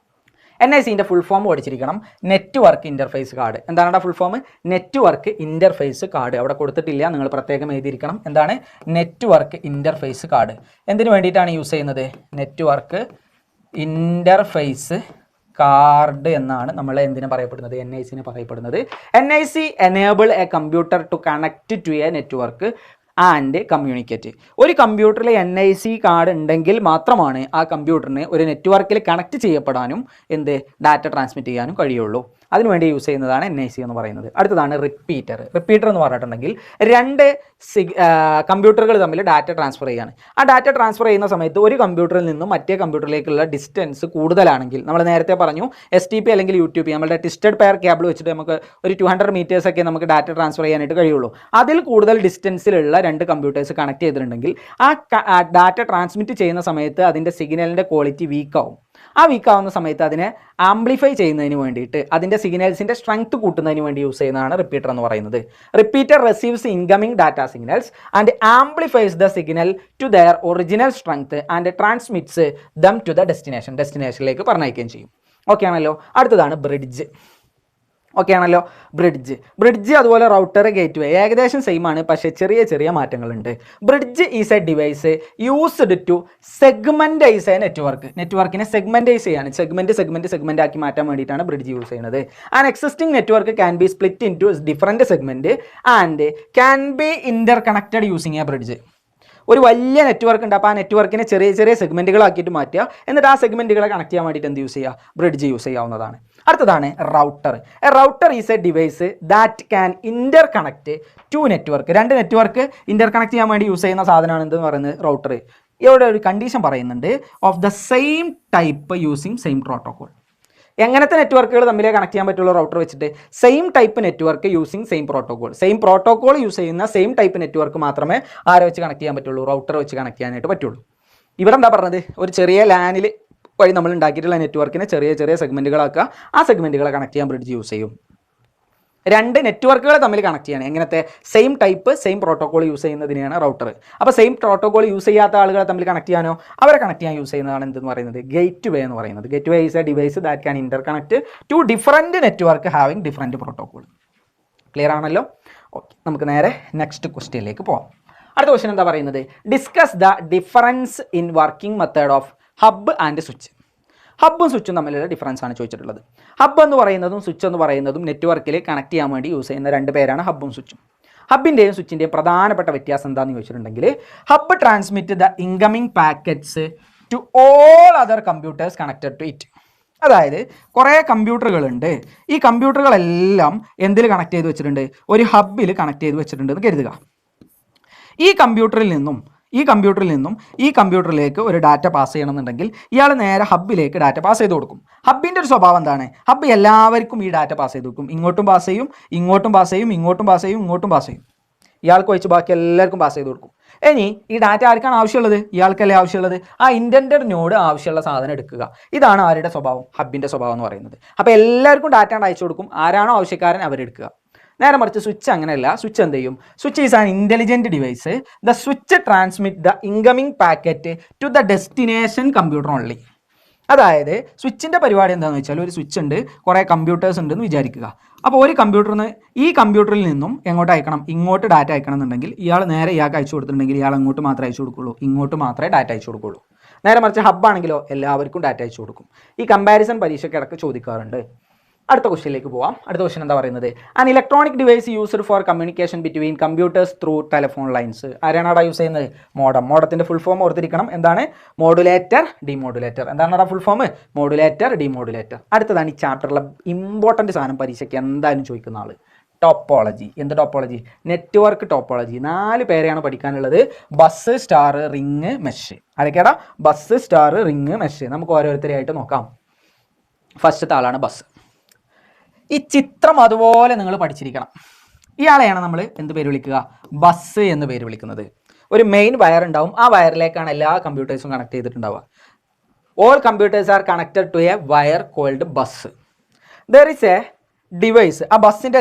NICൻ്റെ ഫുൾ ഫോം പഠിച്ചിരിക്കണം. Network interface card. എന്താണ് full form? Network interface card. അവിടെ കൊടുത്തിട്ടില്ല, നിങ്ങൾ പ്രത്യേകം എഴുതിയിരിക്കണം. എന്താണ്? Network interface card. എന്തിനു വേണ്ടിയിട്ടാണ് യൂസ് ചെയ്യുന്നത്? നെറ്റ്വർക്ക് ഇൻ്റർഫേസ് കാർഡ് എന്നാണ് നമ്മൾ എന്തിനു പറയപ്പെടുന്നത്? NICന് പറയപ്പെടുന്നത്. NIC enable a computer to connect to a network and communicate. ഒരു കമ്പ്യൂട്ടറിൽ NIC കാർഡ് ഉണ്ടെങ്കിൽ മാത്രമാണ് ആ കമ്പ്യൂട്ടറിന് ഒരു നെറ്റ്വർക്കിൽ കണക്ട് ചെയ്യപ്പെടാനും ഡാറ്റ ട്രാൻസ്മിറ്റ് ചെയ്യാനും കഴിയുള്ളൂ. അതിനുവേണ്ടി യൂസ് ചെയ്യുന്നതാണ് NIC എന്ന് പറയുന്നത്. അടുത്തതാണ് റിപ്പീറ്റർ. റിപ്പീറ്റർ എന്ന് പറഞ്ഞിട്ടുണ്ടെങ്കിൽ രണ്ട് കമ്പ്യൂട്ടറുകൾ തമ്മിൽ ഡാറ്റ ട്രാൻസ്ഫർ ചെയ്യാണ്. ആ ഡാറ്റ ട്രാൻസ്ഫർ ചെയ്യുന്ന സമയത്ത് ഒരു കമ്പ്യൂട്ടറിൽ നിന്നും മറ്റേ കമ്പ്യൂട്ടറിലേക്കുള്ള ഡിസ്റ്റൻസ് കൂടുതലാണെങ്കിൽ, നമ്മൾ നേരത്തെ പറഞ്ഞു STP അല്ലെങ്കിൽ UTP, നമ്മുടെ ട്വിസ്റ്റഡ് പെയർ കേബിൾ വെച്ചിട്ട് നമുക്ക് ഒരു 200 മീറ്റേഴ്സ് ഒക്കെ നമുക്ക് ഡാറ്റ ട്രാൻസ്ഫർ ചെയ്യാനായിട്ട് കഴിയുള്ളൂ. അതിൽ കൂടുതൽ ഡിസ്റ്റൻസിലുള്ള രണ്ട് കമ്പ്യൂട്ടേഴ്സ് കണക്ട് ചെയ്തിട്ടുണ്ടെങ്കിൽ ആ ഡാറ്റ ട്രാൻസ്മിറ്റ് ചെയ്യുന്ന സമയത്ത് അതിൻ്റെ സിഗ്നലിൻ്റെ ക്വാളിറ്റി വീക്കാവും. ആ വീക്കാവുന്ന സമയത്ത് അതിനെ ആംപ്ലിഫൈ ചെയ്യുന്നതിന് വേണ്ടിയിട്ട്, അതിൻ്റെ സിഗ്നൽസിൻ്റെ സ്ട്രെങ്ത് കൂട്ടുന്നതിന് വേണ്ടി യൂസ് ചെയ്യുന്നതാണ് റിപ്പീറ്റർ എന്ന് പറയുന്നത്. Repeater receives incoming data signals and amplifies the signal to their original strength and transmits them to the ഡെസ്റ്റിനേഷനിലേക്ക് പറഞ്ഞയക്കുകയും ചെയ്യും. ഓക്കെ ആണല്ലോ. അടുത്തതാണ് ബ്രിഡ്ജ്. ഓക്കെ ആണല്ലോ. ബ്രിഡ്ജ് അതുപോലെ റൗട്ടർ, ഗേറ്റ്വേ ഏകദേശം സെയിം ആണ്, പക്ഷേ ചെറിയ ചെറിയ മാറ്റങ്ങളുണ്ട്. Bridge is a device used to segmentize a നെറ്റ്വർക്കിനെ സെഗ്മെൻറ്റൈസ് ചെയ്യാണ്. സെഗ്മെൻറ്റ് ആക്കി മാറ്റാൻ വേണ്ടിയിട്ടാണ് ബ്രിഡ്ജ് യൂസ് ചെയ്യുന്നത്. And existing network can be split into different segment and can be inter connected using A bridge. ഒരു വലിയ നെറ്റ്വർക്ക് ഉണ്ട്, അപ്പോൾ ആ നെറ്റ്വർക്കിനെ ചെറിയ ചെറിയ സെഗ്മെൻറ്റുകളാക്കിയിട്ട് മാറ്റുക, എന്നിട്ട് ആ സെഗ്മെൻറ്റുകളെ കണക്ട് ചെയ്യാൻ വേണ്ടിയിട്ട് എന്ത് യൂസ് ചെയ്യുക? ബ്രിഡ്ജ് യൂസ് ചെയ്യാവുന്നതാണ്. അടുത്തതാണ് router. A router is a device that can interconnect two network. രണ്ട് നെറ്റ്വർക്ക് ഇൻ്റർ കണക്ട് ചെയ്യാൻ വേണ്ടി യൂസ് ചെയ്യുന്ന സാധനമാണ് എന്തെന്ന് പറയുന്നത്? റൗട്ടർ. ഇവിടെ ഒരു കണ്ടീഷൻ പറയുന്നുണ്ട്, of the same type using same protocol. എങ്ങനത്തെ നെറ്റ്വർക്കുകൾ തമ്മിലേ കണക്ട് ചെയ്യാൻ പറ്റുള്ളൂ? റൗട്ടർ വെച്ചിട്ട് same type network using same protocol use ചെയ്യുന്ന സെയിം ടൈപ്പ് നെറ്റ്വർക്ക് മാത്രമേ ആരെ വെച്ച് കണക്ട് ചെയ്യാൻ പറ്റുള്ളൂ? റൗട്ടർ വെച്ച് കണക്ട് ചെയ്യാനായിട്ട് പറ്റുള്ളൂ. ഇവിടെ എന്താ പറഞ്ഞത്? ഒരു ചെറിയ ലാനിൽ വഴി നമ്മൾ ഉണ്ടാക്കിയിട്ടുള്ള നെറ്റ്വർക്കിനെ ചെറിയ ചെറിയ സെഗ്മെൻറ്റുകളാക്കുക, ആ സെഗ്മെൻറ്റുകളെ കണക്ട് ചെയ്യാൻ ബ്രിഡ്ജ് യൂസ് ചെയ്യും. രണ്ട് നെറ്റ്വർക്കുകൾ തമ്മിൽ കണക്ട് ചെയ്യണം. എങ്ങനത്തെ same type same protocol use ചെയ്യുന്നതിനെയാണ് റൗട്ടർ. അപ്പോൾ സെയിം പ്രോട്ടോകോൾ യൂസ് ചെയ്യാത്ത ആളുകളെ തമ്മിൽ കണക്ട് ചെയ്യാനോ അവരെ കണക്ട് ചെയ്യാൻ യൂസ് ചെയ്യുന്നതാണ് എന്തെന്ന് പറയുന്നത് ഗേറ്റ് വേ എന്ന് പറയുന്നത്. Gateway is a device that can interconnect two different network having different protocol. Clear ആണല്ലോ? ഓക്കെ, നമുക്ക് നേരെ നെക്സ്റ്റ് ക്വസ്റ്റ്യനിലേക്ക് പോകാം. അടുത്ത ക്വസ്റ്റ്യൻ എന്താ പറയുന്നത്? Discuss the difference in working method of hub and switch. ഹബ്ബും സ്വിച്ചും തമ്മിലുള്ള ഡിഫറൻസ് ആണ് ചോദിച്ചിട്ടുള്ളത്. ഹബ്ബ് എന്ന് പറയുന്നതും സ്വിച്ച് എന്ന് പറയുന്നതും നെറ്റ്വർക്കിൽ കണക്ട് ചെയ്യാൻ വേണ്ടി യൂസ് ചെയ്യുന്ന രണ്ട് പേരാണ് ഹബ്ബും സ്വിച്ചും. ഹബിൻ്റെയും സ്വിച്ചിൻ്റെയും പ്രധാനപ്പെട്ട വ്യത്യാസം എന്താണെന്ന് ചോദിച്ചിട്ടുണ്ടെങ്കിൽ hub transmit the incoming packets to all other computers connected to it. അതായത് കുറേ കമ്പ്യൂട്ടറുകളുണ്ട്. ഈ കമ്പ്യൂട്ടറുകളെല്ലാം എന്തിൽ കണക്ട് ചെയ്ത് വെച്ചിട്ടുണ്ട്? ഒരു ഹബ്ബിൽ കണക്ട് ചെയ്ത് വെച്ചിട്ടുണ്ട് എന്ന് കരുതുക. ഈ കമ്പ്യൂട്ടറിൽ നിന്നും ഈ കമ്പ്യൂട്ടറിലേക്ക് ഒരു ഡാറ്റ പാസ് ചെയ്യണമെന്നുണ്ടെങ്കിൽ ഇയാൾ നേരെ ഹബ്ബിലേക്ക് ഡാറ്റ പാസ് ചെയ്ത് കൊടുക്കും. ഹബ്ബിൻ്റെ ഒരു സ്വഭാവം എന്താണ്? ഹബ്ബ് എല്ലാവർക്കും ഈ ഡാറ്റ പാസ് ചെയ്ത് കൊടുക്കും. ഇങ്ങോട്ടും പാസ് ചെയ്യും, ഇങ്ങോട്ടും പാസ് ചെയ്യും, ഇങ്ങോട്ടും പാസ് ചെയ്യും, ഇങ്ങോട്ടും പാസ് ചെയ്യും. ഇയാൾക്ക് വെച്ച് ബാക്കി എല്ലാവർക്കും പാസ് ചെയ്ത് കൊടുക്കും. ഇനി ഈ ഡാറ്റ ആർക്കാണ് ആവശ്യമുള്ളത്? ഇയാൾക്കല്ലേ ആവശ്യമുള്ളത്. ആ ഇൻറ്റൻഡഡ് നോഡ് ആവശ്യമുള്ള സാധനം എടുക്കുക. ഇതാണ് ആരുടെ സ്വഭാവം? ഹബ്ബിൻ്റെ സ്വഭാവം എന്ന് പറയുന്നത്. അപ്പോൾ എല്ലാവർക്കും ഡാറ്റ അയച്ചു കൊടുക്കും. ആരാണോ ആവശ്യക്കാരൻ അവരെടുക്കുക. നേരെ മറിച്ച് സ്വിച്ച് അങ്ങനെയല്ല. സ്വിച്ച് എന്ത് ചെയ്യും? Switch is an intelligent device. The switch transmit the incoming packet to the destination computer only. അതായത് സ്വിച്ചിൻ്റെ പരിപാടി എന്താണെന്ന് വെച്ചാൽ ഒരു സ്വിച്ച് ഉണ്ട്, കുറേ കമ്പ്യൂട്ടേഴ്സ് ഉണ്ടെന്ന് വിചാരിക്കുക. അപ്പോൾ ഒരു ഈ കമ്പ്യൂട്ടറിൽ നിന്നും എങ്ങോട്ട് അയക്കണം? ഇങ്ങോട്ട് ഡാറ്റ അയക്കണം എന്നുണ്ടെങ്കിൽ ഇയാൾ നേരെ ഇയാൾക്ക് അയച്ചു കൊടുത്തിട്ടുണ്ടെങ്കിൽ ഇയാൾ അങ്ങോട്ട് മാത്രമേ അയച്ചു കൊടുക്കുള്ളൂ, ഇങ്ങോട്ട് മാത്രമേ ഡാറ്റ അയച്ചു കൊടുക്കുള്ളൂ. നേരെ മറിച്ച് ഹബ്ബാണെങ്കിലോ എല്ലാവർക്കും ഡാറ്റ അയച്ചു കൊടുക്കും. ഈ കമ്പാരിസൺ പരീക്ഷയ്ക്ക് ഇടയ്ക്ക് ചോദിക്കാറുണ്ട്. അടുത്ത ക്വസ്റ്റ്യനിലേക്ക് പോവാം. അടുത്ത ക്വസ്റ്റ്യൻ എന്താ പറയുന്നത്? An electronic device used for communication between computers through telephone lines. ആരാണ് അവിടെ യൂസ് ചെയ്യുന്നത്? മോഡം. മോഡത്തിൻ്റെ ഫുൾ ഫോം ഓർത്തിരിക്കണം. എന്താണ്? Modulator, demodulator. എന്താണ് അവിടെ ഫുൾ ഫോം? Modulator, demodulator. അടുത്തതാണ് ഈ ചാപ്റ്ററിലെ ഇമ്പോർട്ടൻറ്റ് സാധനം, പരീക്ഷയ്ക്ക് എന്തായാലും ചോദിക്കുന്ന ആൾ. ടോപ്പോളജി. എന്ത് ടോപ്പോളജി? Network topology. 4 പേരെയാണ് പഠിക്കാനുള്ളത്. Bus, star, ring, mesh. ആരൊക്കെയാടാ? Bus, star, ring, mesh. നമുക്ക് ഓരോരുത്തരെയായിട്ട് നോക്കാം. ഫസ്റ്റത്തെ ആളാണ് ബസ്. ഈ ചിത്രം അതുപോലെ നിങ്ങൾ പഠിച്ചിരിക്കണം. ഇയാളെയാണ് നമ്മൾ എന്ത് പേര് വിളിക്കുക? ബസ് എന്ന് പേര് വിളിക്കുന്നത്. ഒരു മെയിൻ വയർ ഉണ്ടാവും. ആ വയറിലേക്കാണ് എല്ലാ കമ്പ്യൂട്ടേഴ്സും കണക്ട് ചെയ്തിട്ടുണ്ടാവുക. All computers are connected to a wire called bus. There is a device. ആ ബസ്സിൻ്റെ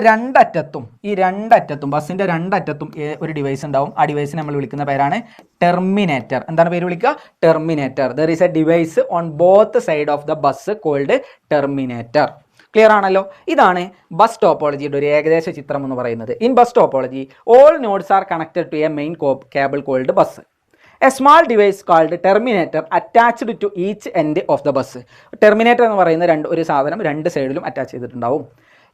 ബസ്സിൻ്റെ രണ്ടറ്റത്തും ഒരു ഡിവൈസ് ഉണ്ടാവും. ആ ഡിവൈസിനെ നമ്മൾ വിളിക്കുന്ന പേരാണ് ടെർമിനേറ്റർ. എന്താണ് പേര് വിളിക്കുക? Terminator. There is a device on both side of the bus called terminator. Clear ആണല്ലോ? ഇതാണ് ബസ് ടോപ്പോളജിയുടെ ഒരു ഏകദേശ ചിത്രം എന്ന് പറയുന്നത്. In bus topology all nodes are connected to a main cable called bus. A small device called terminator attached to each end of the bus. Terminator എന്ന് പറയുന്ന ഒരു സാധനം രണ്ട് സൈഡിലും അറ്റാച്ച് ചെയ്തിട്ടുണ്ടാവും.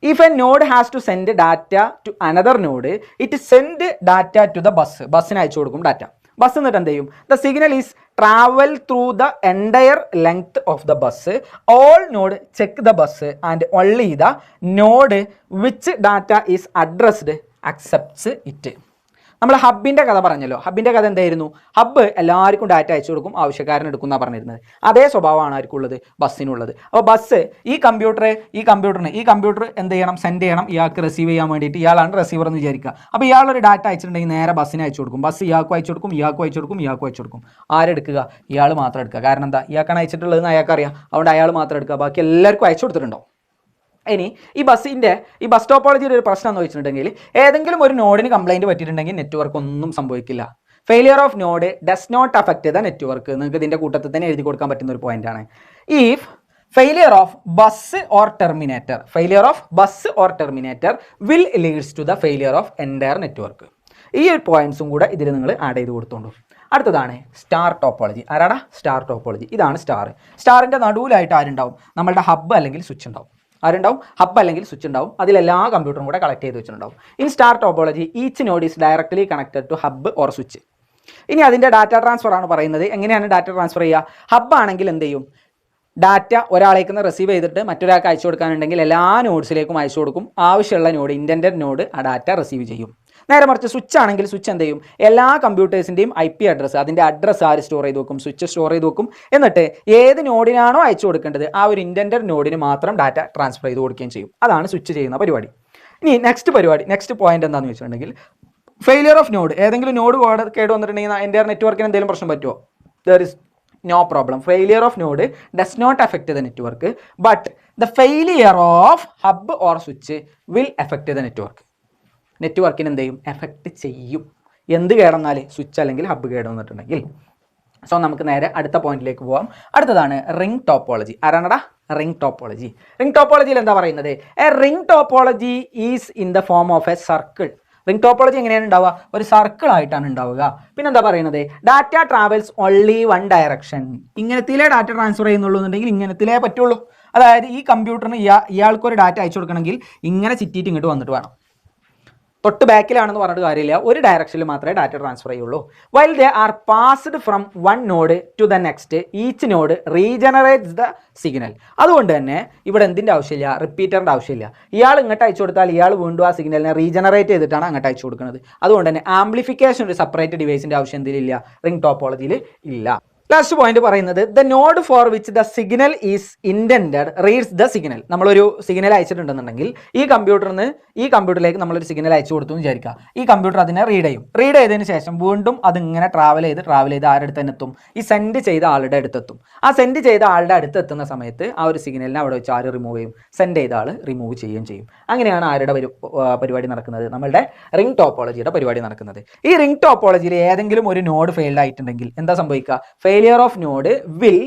If a node has to send data to another node it send data to the bus. ബസ്സിന് അയച്ചു കൊടുക്കും ഡാറ്റ. ബസ് എന്നിട്ട് എന്ത് ചെയ്യും? The signal is travel through the entire length of the bus. All node check the bus and only the node which data is addressed accepts it. നമ്മൾ ഹബ്ബിൻ്റെ കഥ പറഞ്ഞല്ലോ. ഹബ്ബിൻ്റെ കഥ എന്തായിരുന്നു? ഹബ്ബ് എല്ലാവർക്കും ഡാറ്റ അയച്ചു കൊടുക്കും, ആവശ്യക്കാരൻ എടുക്കും എന്നാണ് പറഞ്ഞിരുന്നത്. അതേ സ്വഭാവമാണ് ആർക്കുള്ളത്? ബസ്സിനുള്ളത്. അപ്പോൾ ബസ് ഈ കമ്പ്യൂട്ടർ എന്ത് ചെയ്യണം? സെൻഡ് ചെയ്യണം ഇയാൾക്ക് റിസീവ് ചെയ്യാൻ വേണ്ടിയിട്ട്. ഇയാളാണ് റിസീവർ എന്ന് വിചാരിക്കുക. അപ്പോൾ ഇയാളൊരു ഡാറ്റ അയച്ചിട്ടുണ്ടെങ്കിൽ നേരെ ബസ്സിന് അയച്ചു കൊടുക്കും. ബസ് ഇയാൾക്കും അയച്ചു കൊടുക്കും, ഇയാൾക്കും അയച്ചു കൊടുക്കും, ഇയാൾക്കും അയച്ചു കൊടുക്കും. ആരെടുക്കുക? ഇയാൾ മാത്രം എടുക്കുക. കാരണം എന്താ? ഇയാൾക്കാണ് അയച്ചിട്ടുള്ളതെന്ന് അയാൾക്കറിയാം. അതുകൊണ്ട് അയാൾ മാത്രം എടുക്കുക. ബാക്കി എല്ലാവർക്കും അയച്ചു കൊടുത്തിട്ടുണ്ടോ? ഇനി ഈ ബസ് ടോപ്പോളജിയുടെ ഒരു പ്രശ്നം എന്ന് വെച്ചിട്ടുണ്ടെങ്കിൽ ഏതെങ്കിലും ഒരു നോഡിന് കംപ്ലൈൻറ്റ് പറ്റിയിട്ടുണ്ടെങ്കിൽ നെറ്റ്വർക്ക് ഒന്നും സംഭവിക്കില്ല. Failure of node does not affect the network. നിങ്ങൾക്ക് ഇതിൻ്റെ കൂട്ടത്തിൽ തന്നെ എഴുതി കൊടുക്കാൻ പറ്റുന്ന ഒരു പോയിന്റാണ്. If failure of bus or terminator will leads to the failure of entire network. ഈ ഒരു പോയിന്റ്സും കൂടെ ഇതിൽ നിങ്ങൾ ആഡ് ചെയ്ത് കൊടുത്തോളൂ. അടുത്തതാണ് സ്റ്റാർ ടോപ്പോളജി. ആരാടാ? Star topology. ഇതാണ് സ്റ്റാർ. സ്റ്റാറിൻ്റെ നടുവിലായിട്ട് ആരുണ്ടാവും? നമ്മളുടെ ഹബ്ബ് അല്ലെങ്കിൽ സ്വിച്ച് ഉണ്ടാവും. ആരുണ്ടാവും? ഹബ്ബ് അല്ലെങ്കിൽ സ്വിച്ച് ഉണ്ടാവും. അതിലെല്ലാ കമ്പ്യൂട്ടറും കൂടെ കളക്ട് ചെയ്ത് വെച്ചിട്ടുണ്ടാവും. In star topology each node is directly connected to hub or switch. ഇനി അതിൻ്റെ ഡാറ്റ ട്രാൻസ്ഫർ ആണ് പറയുന്നത്. എങ്ങനെയാണ് ഡാറ്റ ട്രാൻസ്ഫർ ചെയ്യുക? ഹബ്ബ് ആണെങ്കിൽ എന്ത് ചെയ്യും? ഡാറ്റ ഒരാളേക്ക് റിസീവ് ചെയ്തിട്ട് മറ്റൊരാൾക്ക് അയച്ചു കൊടുക്കാനുണ്ടെങ്കിൽ എല്ലാ നോഡ്സിലേക്കും അയച്ചു കൊടുക്കും. ആവശ്യമുള്ള നോഡ്, ഇൻറ്റൻഡഡ് നോഡ് ആ ഡാറ്റ റിസീവ് ചെയ്യും. നേരെ മറിച്ച് സ്വിച്ച് ആണെങ്കിൽ സ്വിച്ച് എന്ത് ചെയ്യും? എല്ലാ കമ്പ്യൂട്ടേഴ്സിൻ്റെയും IP അഡ്രസ്സ്, അതിൻ്റെ അഡ്രസ്സ് ആര് സ്റ്റോർ ചെയ്ത് വെക്കും? സ്വിച്ച് സ്റ്റോർ ചെയ്ത് വെക്കും. എന്നിട്ട് ഏത് നോഡിനാണോ അയച്ചു കൊടുക്കേണ്ടത് ആ ഒരു ഇൻറ്റൻഡഡ് നോഡിന് മാത്രം ഡാറ്റ ട്രാൻസ്ഫർ ചെയ്ത് കൊടുക്കുകയും ചെയ്യും. അതാണ് സ്വിച്ച് ചെയ്യുന്ന പരിപാടി. ഇനി നെക്സ്റ്റ് പോയിന്റ് എന്താണെന്ന് വെച്ചിട്ടുണ്ടെങ്കിൽ ഫെയിലിയർ ഓഫ് നോഡ്. ഏതെങ്കിലും നോഡ് കേട് വന്നിട്ടുണ്ടെങ്കിൽ എൻ്റെ നെറ്റ്വർക്കിന് എന്തെങ്കിലും പ്രശ്നം പറ്റുമോ? There is no problem. Failure of node does not affect the network, but the failure of hub or switch will effect the network. നെറ്റ്വർക്കിന് എന്ത് ചെയ്യും? എഫക്റ്റ് ചെയ്യും. എന്ത് കേടന്നാൽ? സ്വിച്ച് അല്ലെങ്കിൽ ഹബ്ബ് കേടുവന്നിട്ടുണ്ടെങ്കിൽ. സോ നമുക്ക് നേരെ അടുത്ത പോയിന്റിലേക്ക് പോകാം. അടുത്തതാണ് റിംഗ് ടോപ്പോളജി. ആരാണടാ? Ring topology. റിംഗ് ടോപ്പോളജിയിൽ എന്താ പറയുന്നത്? A ring topology is in the form of a circle. Ring topology എങ്ങനെയാണ് ഉണ്ടാവുക? ഒരു സർക്കിൾ ആയിട്ടാണ് ഉണ്ടാവുക. പിന്നെ എന്താ പറയുന്നത്? Data travels only one direction. ഇങ്ങനത്തിലേ ഡാറ്റ ട്രാൻസ്ഫർ ചെയ്യുന്നുള്ളൂ എന്നുണ്ടെങ്കിൽ ഇങ്ങനത്തിലേ പറ്റുള്ളൂ. അതായത് ഈ കമ്പ്യൂട്ടറിന് ഇയാൾക്കൊരു ഡാറ്റ അയച്ചു കൊടുക്കണമെങ്കിൽ ഇങ്ങനെ ചിറ്റിയിട്ട് ഇങ്ങോട്ട് വന്നിട്ട് വേണം. തൊട്ട് ബാക്കിലാണെന്ന് പറഞ്ഞിട്ട് കാര്യമില്ല, ഒരു ഡയറക്ഷനിൽ മാത്രമേ ഡാറ്റ ട്രാൻസ്ഫർ ചെയ്യുള്ളൂ. While they are passed from one node to the next, each node regenerates the signal. അതുകൊണ്ട് തന്നെ ഇവിടെ എന്തിൻ്റെ ആവശ്യമില്ല? റിപ്പീറ്ററിൻ്റെ ആവശ്യമില്ല. ഇയാൾ ഇങ്ങോട്ട് അയച്ചു കൊടുത്താൽ ഇയാൾ വീണ്ടും ആ സിഗ്നലിനെ റീജനറേറ്റ് ചെയ്തിട്ടാണ് അങ്ങോട്ട് അയച്ചു കൊടുക്കുന്നത്. അതുകൊണ്ട് തന്നെ ആംപ്ലിഫിക്കേഷൻ ഒരു സെപ്പറേറ്റ് ഡിവൈസിൻ്റെ ആവശ്യം എന്തിലില്ല? റിംഗ് ടോപ്പോളജിയിൽ ഇല്ല. ലാസ്റ്റ് പോയിന്റ് പറയുന്നത് the node for which the signal is intended reads the signal. നമ്മളൊരു സിഗ്നൽ അയച്ചിട്ടുണ്ടെന്നുണ്ടെങ്കിൽ ഈ കമ്പ്യൂട്ടറിലേക്ക് നമ്മളൊരു സിഗ്നൽ അയച്ചു കൊടുത്തു എന്ന് വിചാരിക്കുക. ഈ കമ്പ്യൂട്ടർ അതിനെ റീഡ് ചെയ്യും. റീഡ് ചെയ്തതിന് ശേഷം വീണ്ടും അതിങ്ങനെ ട്രാവൽ ചെയ്ത് ആരുടെ അടുത്ത് തന്നെ എത്തും? ഈ സെൻഡ് ചെയ്ത ആളുടെ അടുത്തെത്തും. ആ സെൻഡ് ചെയ്ത ആളുടെ അടുത്ത് എത്തുന്ന സമയത്ത് ആ ഒരു സിഗ്നലിനെ അവിടെ വെച്ച് ആര് റിമൂവ് ചെയ്യും? സെൻഡ് ചെയ്ത ആൾ റിമൂവ് ചെയ്യുകയും ചെയ്യും. അങ്ങനെയാണ് ആരുടെ പരിപാടി നടക്കുന്നത്? നമ്മളുടെ റിംഗ് ടോപ്പോളജിയുടെ പരിപാടി നടക്കുന്നത്. ഈ റിംഗ് ടോപ്പോളജിയിൽ ഏതെങ്കിലും ഒരു നോഡ് ഫെയിൽഡ് ആയിട്ടുണ്ടെങ്കിൽ എന്താ സംഭവിക്കുക? Failure of node will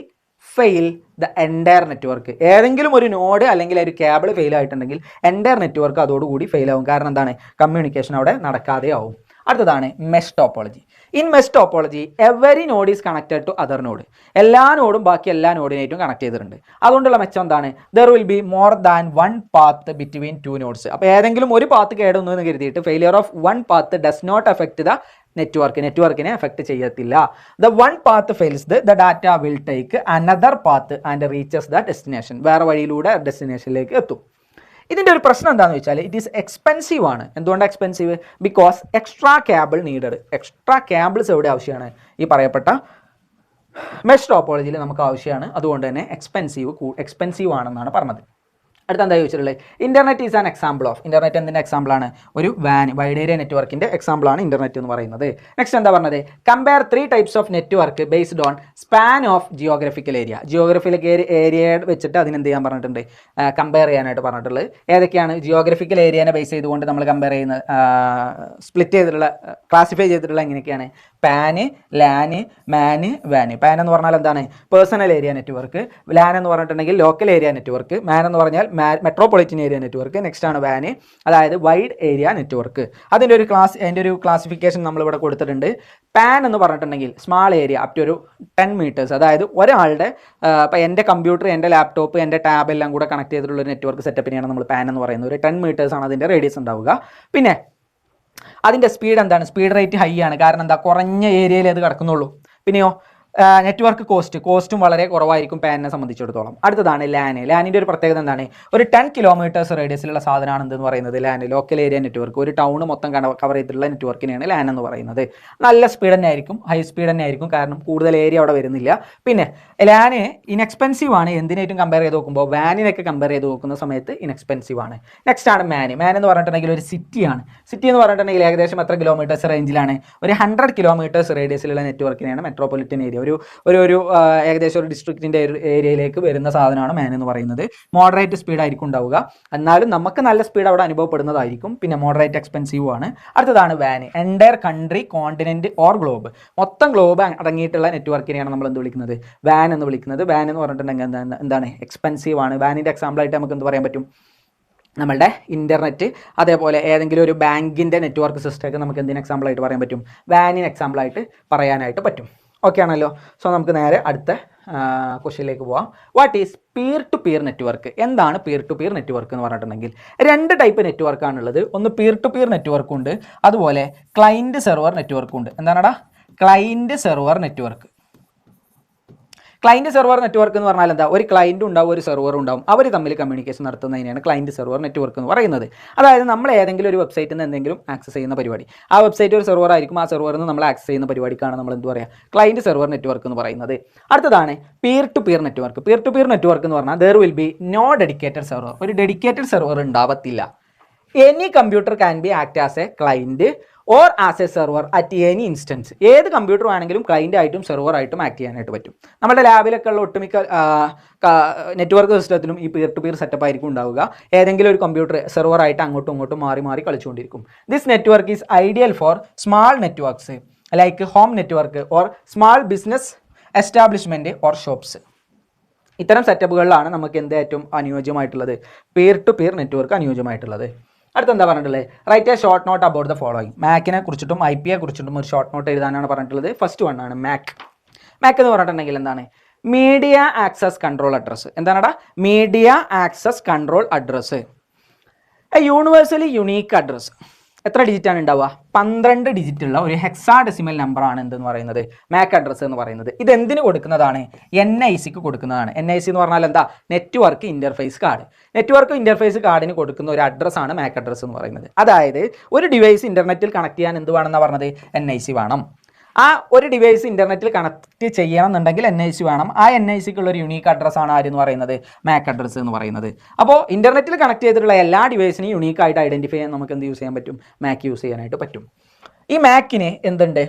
fail the entire network. ഏതെങ്കിലും ഒരു നോഡ് അല്ലെങ്കിൽ ഒരു കേബിൾ ഫെയിൽ ആയിട്ടുണ്ടെങ്കിൽ എൻറ്റയർ നെറ്റ്വർക്ക് അതോടുകൂടി ഫെയിൽ ആവും. കാരണം എന്താണ്? കമ്മ്യൂണിക്കേഷൻ അവിടെ നടക്കാതെ ആവും. അടുത്തതാണ് mesh topology. In mesh topology every node is connected to other node. എല്ലാ നോഡും ബാക്കി എല്ലാ നോഡിനായിട്ടും കണക്ട് ചെയ്തിട്ടുണ്ട്. അതുകൊണ്ടുള്ള മെച്ചം എന്താണ്? There will be more than one path between two nodes. അപ്പോൾ ഏതെങ്കിലും ഒരു പാത്ത് കേടുന്നു എന്ന് കരുതിയിട്ട് failure of one path does not effect the നെറ്റ്വർക്കിനെ എഫക്ട് ചെയ്യത്തില്ല. The one path fails the data will take another path and reaches the destination. വേറെ വഴിയിലൂടെ ഡെസ്റ്റിനേഷനിലേക്ക് എത്തും. ഇതിൻ്റെ ഒരു പ്രശ്നം എന്താണെന്ന് വെച്ചാൽ ഇറ്റ് ഈസ് എക്സ്പെൻസീവ് ആണ്. എന്തുകൊണ്ടാണ് expensive? Because extra cable needed. Extra cables എവിടെ ആവശ്യമാണ്? ഈ പറയപ്പെട്ട മെഷ് ടോപ്പോളജിയിൽ നമുക്ക് ആവശ്യമാണ്. അതുകൊണ്ട് തന്നെ എക്സ്പെൻസീവ് ആണെന്നാണ് പറഞ്ഞത്. അടുത്ത എന്താ ചോദിച്ചിട്ടുള്ളത്? Internet is an example of. Internet എന്തിൻ്റെ എക്സാമ്പിളാണ്? ഒരു വൈഡ് ഏരിയ നെറ്റ്വർക്കിൻ്റെ എക്സാമ്പിളാണ് ഇന്റർനെറ്റ് എന്ന് പറയുന്നത്. നെക്സ്റ്റ് എന്താ പറഞ്ഞത്? Compare 3 types of network based on span of geographical area. Geographical area വെച്ചിട്ട് അതിനെന്ത് ചെയ്യാൻ പറഞ്ഞിട്ടുണ്ട്? കമ്പയർ ചെയ്യാനായിട്ട് പറഞ്ഞിട്ടുള്ളത്. ഏതൊക്കെയാണ്? ജിയോഗ്രഫിക്കൽ ഏരിയനെ ബേസ് ചെയ്തുകൊണ്ട് നമ്മൾ കമ്പയർ ചെയ്യുന്ന സ്പ്ലിറ്റ് ചെയ്തിട്ടുള്ള ക്ലാസിഫൈ ചെയ്തിട്ടുള്ള എങ്ങനെയൊക്കെയാണ്? പാന്, ലാന്, മാന്, വാന്. പാൻ എന്ന് പറഞ്ഞാൽ എന്താണ്? Personal area network. ലാൻ എന്ന് പറഞ്ഞിട്ടുണ്ടെങ്കിൽ ലോക്കൽ ഏരിയ നെറ്റ്വർക്ക്. മാൻ എന്ന് പറഞ്ഞാൽ മെട്രോപൊളിറ്റൻ ഏരിയ നെറ്റ്വർക്ക്. നെക്സ്റ്റ് ആണ് വാന്, അതായത് വൈഡ് ഏരിയ നെറ്റ്വർക്ക്. അതിൻ്റെ ഒരു ക്ലാസിഫിക്കേഷൻ നമ്മളിവിടെ കൊടുത്തിട്ടുണ്ട്. പാൻ എന്ന് പറഞ്ഞിട്ടുണ്ടെങ്കിൽ സ്മാൾ ഏരിയ അപ് ടു ഒരു 10 മീറ്റേഴ്സ്. അതായത് ഒരാളുടെ ഇപ്പോൾ എൻ്റെ കമ്പ്യൂട്ടർ, എൻ്റെ ലാപ്ടോപ്പ്, എൻ്റെ ടാബ് എല്ലാം കൂടെ കണക്ട് ചെയ്തിട്ടുള്ള ഒരു നെറ്റ്വർക്ക് സെറ്റപ്പിനെയാണ് നമ്മൾ പാൻ എന്ന് പറയുന്നത്. ഒരു 10 മീറ്റേഴ്സാണ് അതിൻ്റെ റേഡിയസ് ഉണ്ടാവുക. പിന്നെ അതിൻ്റെ സ്പീഡ് എന്താണ്? സ്പീഡ് റേറ്റ് ഹൈ ആണ്. കാരണം എന്താ? കുറഞ്ഞ ഏരിയയിൽ അത് കിടക്കുന്നുള്ളൂ. പിന്നെയോ നെറ്റ്വർക്ക് കോസ്റ്റും വളരെ കുറവായിരിക്കും പാനിനെ സംബന്ധിച്ചിടത്തോളം. അടുത്തതാണ് ലാൻ. ലാനിൻ്റെ ഒരു പ്രത്യേകത എന്താണ്? ഒരു 10 കിലോമീറ്റേഴ്സ് റേഡിയസിലുള്ള സാധനമാണ് എന്തെന്ന് പറയുന്നത്? LAN, local area network. ഒരു ടൗൺ മൊത്തം കവർ ചെയ്തിട്ടുള്ള നെറ്റ്വർക്കിനെയാണ് ലാൻ എന്ന് പറയുന്നത്. നല്ല സ്പീഡ് തന്നെ ആയിരിക്കും, ഹൈ സ്പീഡ് തന്നെ ആയിരിക്കും. കാരണം കൂടുതൽ ഏരിയ അവിടെ വരുന്നില്ല. പിന്നെ ലാന് ഇൻഎക്സ്പെൻസീവ് ആണ്. എന്തിനായിട്ടും കമ്പയർ ചെയ്ത് നോക്കുമ്പോൾ വാനിനൊക്കെ കമ്പയർ ചെയ്ത് നോക്കുന്ന സമയത്ത് ഇൻഎക്സ്പെൻസീവ് ആണ്. നെക്സ്റ്റ് ആണ് മാൻ എന്ന് പറഞ്ഞിട്ടുണ്ടെങ്കിൽ ഒരു സിറ്റിയാണ്. സിറ്റി എന്ന് പറഞ്ഞിട്ടുണ്ടെങ്കിൽ ഏകദേശം എത്ര കിലോമീറ്റേഴ്സ് റേഞ്ചിലാണ്? ഒരു 100 കിലോമീറ്റേഴ്സ് റേഡിയസിലുള്ള നെറ്റ്വർക്കിനെയാണ് മെട്രോപൊളിറ്റൻ ഏരിയ. ഒരു ഏകദേശം ഒരു ഡിസ്ട്രിക്റ്റിൻ്റെ ഏരിയയിലേക്ക് വരുന്ന സാധനമാണ് മാൻ എന്ന് പറയുന്നത്. മോഡറേറ്റ് സ്പീഡ് ആയിരിക്കും ഉണ്ടാവുക. എന്നാലും നമുക്ക് നല്ല സ്പീഡ് അവിടെ അനുഭവപ്പെടുന്നതായിരിക്കും. പിന്നെ മോഡറേറ്റ് എക്സ്പെൻസീവ് ആണ്. അടുത്തതാണ് van. Entire country, continent or globe. മൊത്തം ഗ്ലോബ് അടങ്ങിയിട്ടുള്ള നെറ്റ്വർക്കിനെയാണ് നമ്മൾ എന്ത് വിളിക്കുന്നത്? വാൻ എന്ന് വിളിക്കുന്നത്. വാൻ എന്ന് പറഞ്ഞിട്ടുണ്ടെങ്കിൽ എന്താണ്? എക്സ്പെൻസീവ് ആണ്. വാനിൻ്റെ എക്സാമ്പിളായിട്ട് നമുക്ക് എന്ത് പറയാൻ പറ്റും? നമ്മളുടെ ഇൻ്റർനെറ്റ്, അതേപോലെ ഏതെങ്കിലും ഒരു ബാങ്കിൻ്റെ നെറ്റ്വർക്ക് സിസ്റ്റമൊക്കെ നമുക്ക് എന്തിന് എക്സാമ്പിളായിട്ട് പറയാൻ പറ്റും? വാനിന് എക്സാമ്പിളായിട്ട് പറയാനായിട്ട് പറ്റും. ഓക്കെ ആണല്ലോ. സോ നമുക്ക് നേരെ അടുത്ത ക്വസ്റ്റ്യനിലേക്ക് പോവാം. What is peer to peer network? എന്താണ് പിയർ ടു പിയർ നെറ്റ്വർക്ക് എന്ന് പറഞ്ഞിട്ടുണ്ടെങ്കിൽ 2 ടൈപ്പ് നെറ്റ്വർക്കാണുള്ളത്. ഒന്ന് പിയർ ടു പിയർ നെറ്റ്വർക്കും ഉണ്ട്, അതുപോലെ ക്ലൈൻറ്റ് സെർവർ നെറ്റ്വർക്കും ഉണ്ട്. എന്താണടാ? Client server network. Client server network എന്ന് പറഞ്ഞാൽ എന്താ? ഒരു ക്ലൈൻറ്റും ഉണ്ടാവും, ഒരു സെർവറും ഉണ്ടാവും. അവർ തമ്മിൽ കമ്മ്യൂണിക്കേഷൻ നടത്തുന്നതിനെയാണ് ക്ലൈൻറ്റ് സെർവർ നെറ്റ്വർക്ക് എന്ന് പറയുന്നത്. അതായത് നമ്മൾ ഏതെങ്കിലും ഒരു വെബ്സൈറ്റിൽ നിന്ന് എന്തെങ്കിലും ആക്സസ് ചെയ്യുന്ന പരിപാടി, ആ വെബ്സൈറ്റ് ഒരു സെർവർ ആയിരിക്കും. ആ സെർവറിൽ നിന്ന് നമ്മൾ ആക്സസ് ചെയ്യുന്ന പരിപാടിക്കാണ് നമ്മൾ എന്ത് പറയുക? ക്ലൈൻറ്റ് സെർവർ നെറ്റ്വർക്ക് എന്ന് പറയുന്നത്. അടുത്തതാണ് peer to peer network. Peer to peer network എന്ന് പറഞ്ഞാൽ there will be no dedicated server. ഒരു ഡെഡിക്കേറ്റഡ് സെർവർ ഉണ്ടാവത്തില്ല. Any computer can be act as a client or as a server at any instance. ഏത് computer വേണമെങ്കിലും client ആയിട്ടും server ആയിട്ടും act ചെയ്യാനായിട്ട് പറ്റും. നമ്മുടെ ലാബിലൊക്കെ ഉള്ള ഒട്ടുമിക്ക നെറ്റ്വർക്ക് സിസ്റ്റത്തിലും ഈ പിയർ ടു പിയർ സെറ്റപ്പ് ആയിരിക്കും ഉണ്ടാവുക. ഏതെങ്കിലും ഒരു കമ്പ്യൂട്ടർ സെർവറായിട്ട് അങ്ങോട്ടും ഇങ്ങോട്ടും മാറി മാറി കളിച്ചുകൊണ്ടിരിക്കും. This network is ideal for small networks like home network or small business establishment or shops. ഇത്തരം സെറ്റപ്പുകളിലാണ് നമുക്ക് എന്ത് ഏറ്റവും അനുയോജ്യമായിട്ടുള്ളത്? പിയർ ടു പിയർ നെറ്റ്വർക്ക് അനുയോജ്യമായിട്ടുള്ളത്. അടുത്ത എന്താ പറഞ്ഞിട്ടുള്ളത്? Write a short note about the following. മാക്കിനെ കുറിച്ചിട്ടും IP യെ കുറിച്ചിട്ടും ഒരു ഷോർട്ട് നോട്ട് എഴുതാനാണ് പറഞ്ഞിട്ടുള്ളത്. ഫസ്റ്റ് വൺ ആണ് മാക്. മാക് എന്ന് പറഞ്ഞിട്ടുണ്ടെങ്കിൽ എന്താണ്? Media access control address. എന്താണടാ? Media access control address. A universally unique address. എത്ര ഡിജിറ്റാണ് ഉണ്ടാവുക? 12 ഡിജിറ്റുള്ള ഒരു ഹെക്സാഡെസിമൽ നമ്പറാണ് എന്തെന്ന് പറയുന്നത്? മാക് അഡ്രസ്സ് എന്ന് പറയുന്നത്. ഇത് എന്തിന് കൊടുക്കുന്നതാണ്? NICക്ക് കൊടുക്കുന്നതാണ്. NIC എന്ന് പറഞ്ഞാൽ എന്താ? Network interface card. Network interface കാർഡിന് കൊടുക്കുന്ന ഒരു അഡ്രസ്സാണ് മാക് അഡ്രസ്സ് എന്ന് പറയുന്നത്. അതായത് ഒരു ഡിവൈസ് ഇൻ്റർനെറ്റിൽ കണക്ട് ചെയ്യാൻ എന്ത് വേണമെന്നാണ് പറഞ്ഞത്? NIC വേണം. ആ ഒരു ഡിവൈസ് ഇൻ്റർനെറ്റിൽ കണക്ട് ചെയ്യണമെന്നുണ്ടെങ്കിൽ NIC വേണം. ആ NICക്കുള്ള ഒരു യുണീക്ക് അഡ്രസ്സാണ് ആരെന്ന് പറയുന്നത്? മാക് അഡ്രസ്സ് എന്ന് പറയുന്നത്. അപ്പോൾ ഇൻ്റർനെറ്റിൽ കണക്ട് ചെയ്തിട്ടുള്ള എല്ലാ ഡിവൈസിനെയും യുണീക്കായിട്ട് ഐഡൻറ്റിഫൈ ചെയ്യാൻ നമുക്ക് എന്ത് യൂസ് ചെയ്യാൻ പറ്റും? മാക് യൂസ് ചെയ്യാനായിട്ട് പറ്റും. ഈ മാക്കിന് എന്തുണ്ട്?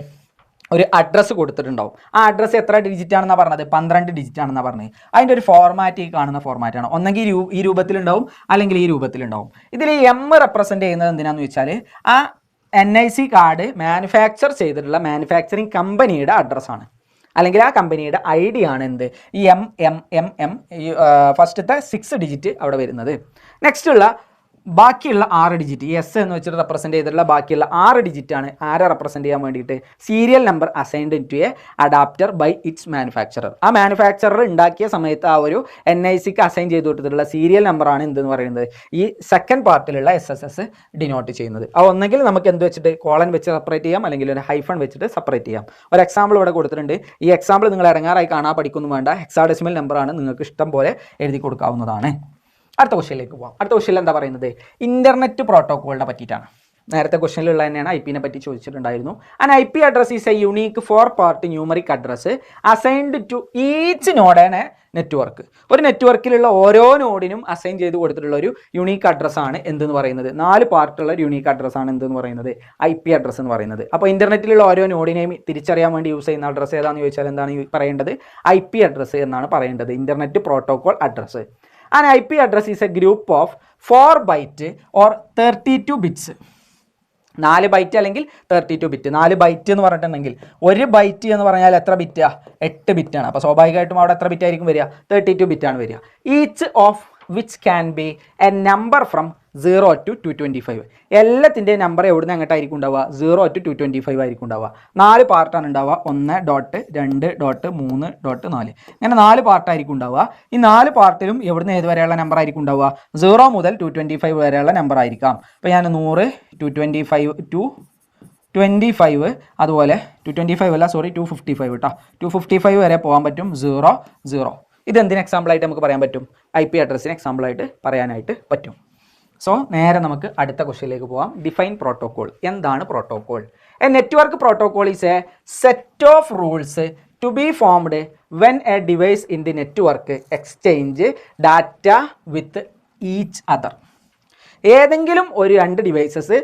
ഒരു അഡ്രസ്സ് കൊടുത്തിട്ടുണ്ടാവും. ആ അഡ്രസ്സ് എത്ര ഡിജിറ്റ് ആണെന്നാണ് പറഞ്ഞത്? 12 ഡിജിറ്റ് ആണെന്നാണ് പറഞ്ഞത്. അതിൻ്റെ ഒരു ഫോർമാറ്റ് ഈ കാണുന്ന ഫോർമാറ്റാണ്. ഒന്നെങ്കിൽ ഈ രൂപത്തിലുണ്ടാവും, അല്ലെങ്കിൽ ഈ രൂപത്തിലുണ്ടാവും. ഇതിൽ M റെപ്രസെൻറ്റ് ചെയ്യുന്നത് എന്തിനാണെന്ന് വെച്ചാൽ ആ NIC കാർഡ് മാനുഫാക്ചർ ചെയ്തിട്ടുള്ള മാനുഫാക്ചറിങ് കമ്പനിയുടെ അഡ്രസ്സാണ്, അല്ലെങ്കിൽ ആ കമ്പനിയുടെ ID ആണ് എന്ത്? ഈ M ഫസ്റ്റത്തെ 6 ഡിജിറ്റ് അവിടെ വരുന്നത്. നെക്സ്റ്റ് ഉള്ള ബാക്കിയുള്ള 6 ഡിജിറ്റ്, ഈ S എന്ന് വെച്ചിട്ട് റെപ്രസെൻറ്റ് ചെയ്തിട്ടുള്ള ബാക്കിയുള്ള 6 ഡിജിറ്റാണ് ആരെ റെപ്രസെൻറ്റ് ചെയ്യാൻ വേണ്ടിയിട്ട്? Serial number assigned to a adapter by its manufacturer. ആ മാനുഫാക്ചറർ ഉണ്ടാക്കിയ സമയത്ത് ആ ഒരു NICക്ക് അസൈൻ ചെയ്ത് കൊടുത്തിട്ടുള്ള സീരിയൽ നമ്പറാണ് എന്തെന്ന് പറയുന്നത്? ഈ സെക്കൻഡ് പാർട്ടിലുള്ള SSS ഡിനോട്ട് ചെയ്യുന്നത്. അത് ഒന്നെങ്കിൽ നമുക്ക് എന്ത് വെച്ചിട്ട് കോളൻ വെച്ച് സെപ്പറേറ്റ് ചെയ്യാം, അല്ലെങ്കിൽ ഒരു ഹൈഫൺ വെച്ചിട്ട് സെപ്പറേറ്റ് ചെയ്യാം. ഒരു എക്സാമ്പിൾ ഇവിടെ കൊടുത്തിട്ടുണ്ട്. ഈ എക്സാമ്പിൾ നിങ്ങൾ ഇറങ്ങാറായി കാണാൻ പഠിക്കൊന്നും വേണ്ട. ഹെക്സാഡെസിമൽ നമ്പറാണ്, നിങ്ങൾക്ക് ഇഷ്ടം പോലെ എഴുതി കൊടുക്കാവുന്നതാണ്. അടുത്ത ക്വസ്റ്റ്യനിലേക്ക് പോകാം. അടുത്ത ക്വസ്റ്റ്യനിൽ എന്താ പറയുന്നത്? ഇൻ്റർനെറ്റ് പ്രോട്ടോക്കോളിനെ പറ്റിയിട്ടാണ്. നേരത്തെ ക്വസ്റ്റ്യനിലുള്ള തന്നെയാണ് IP-നെ പറ്റി ചോദിച്ചിട്ടുണ്ടായിരുന്നു. And IP address is a unique 4-പാർട്ട് numeric address assigned to each node and network. ഒരു നെറ്റ്വർക്കിലുള്ള ഓരോ നോഡിനും അസൈൻ ചെയ്ത് കൊടുത്തിട്ടുള്ള ഒരു യുണീക്ക് അഡ്രസ്സാണ് എന്തെന്ന് പറയുന്നത്? 4 പാർട്ടുള്ള ഒരു യുണീക്ക് അഡ്രസ്സാണ് എന്തെന്ന് പറയുന്നത്? IP അഡ്രസ്സ് എന്ന് പറയുന്നത്. അപ്പോൾ ഇൻ്റർനെറ്റിലുള്ള ഓരോ നോഡിനെയും തിരിച്ചറിയാൻ വേണ്ടി യൂസ് ചെയ്യുന്ന അഡ്രസ്സ് ഏതാണെന്ന് ചോദിച്ചാൽ എന്താണ് പറയേണ്ടത്? IP അഡ്രസ്സ് എന്നാണ് പറയേണ്ടത്. Internet protocol address. An IP address is a group of 4 byte or 32 bits. 4 byte അല്ലെങ്കിൽ 32 ബിറ്റ്. 4 ബൈറ്റ് എന്ന് പറഞ്ഞിട്ടുണ്ടെങ്കിൽ ഒരു ബൈറ്റ് എന്ന് പറഞ്ഞാൽ എത്ര ബിറ്റാ? 8 ബിറ്റാണ്. അപ്പോൾ സ്വാഭാവികമായിട്ടും അവിടെ എത്ര ബിറ്റ് ആയിരിക്കും വരിക? 32 ബിറ്റാണ് വരിക. Each of which can be A number from 0 to 225. എല്ലാത്തിൻ്റെ നമ്പർ എവിടെ നിന്ന് അങ്ങോട്ടായിരിക്കും ഉണ്ടാവുക? 0 to 225 ആയിരിക്കും ഉണ്ടാവുക. 4 പാർട്ടാണ് ഉണ്ടാവുക. 1 ഡോട്ട് 2 ഡോട്ട് 3 ഡോട്ട് 4 ഇങ്ങനെ 4 പാർട്ടായിരിക്കും ഉണ്ടാവുക. ഈ 4 പാർട്ടിലും എവിടുന്ന് ഏത് വരെയുള്ള നമ്പർ ആയിരിക്കും ഉണ്ടാവുക? 0 മുതൽ 225 വരെയുള്ള നമ്പർ ആയിരിക്കാം. അപ്പോൾ ഞാൻ 100 225 അതുപോലെ 225 അല്ല, സോറി 255 കേട്ടോ. 255 വരെ പോകാൻ പറ്റും. 0 0. ഇതെന്തിന് എക്സാമ്പിളായിട്ട് നമുക്ക് പറയാൻ പറ്റും? IP അഡ്രസ്സിന് എക്സാമ്പിളായിട്ട് പറയാനായിട്ട് പറ്റും. സോ നേരെ നമുക്ക് അടുത്ത ക്വസ്റ്റ്യനിലേക്ക് പോകാം. Define protocol. എന്താണ് protocol? A network protocol is a set of rules to be formed when a device in the network exchange data with each other. ഏതെങ്കിലും ഒരു 2 ഡിവൈസസ്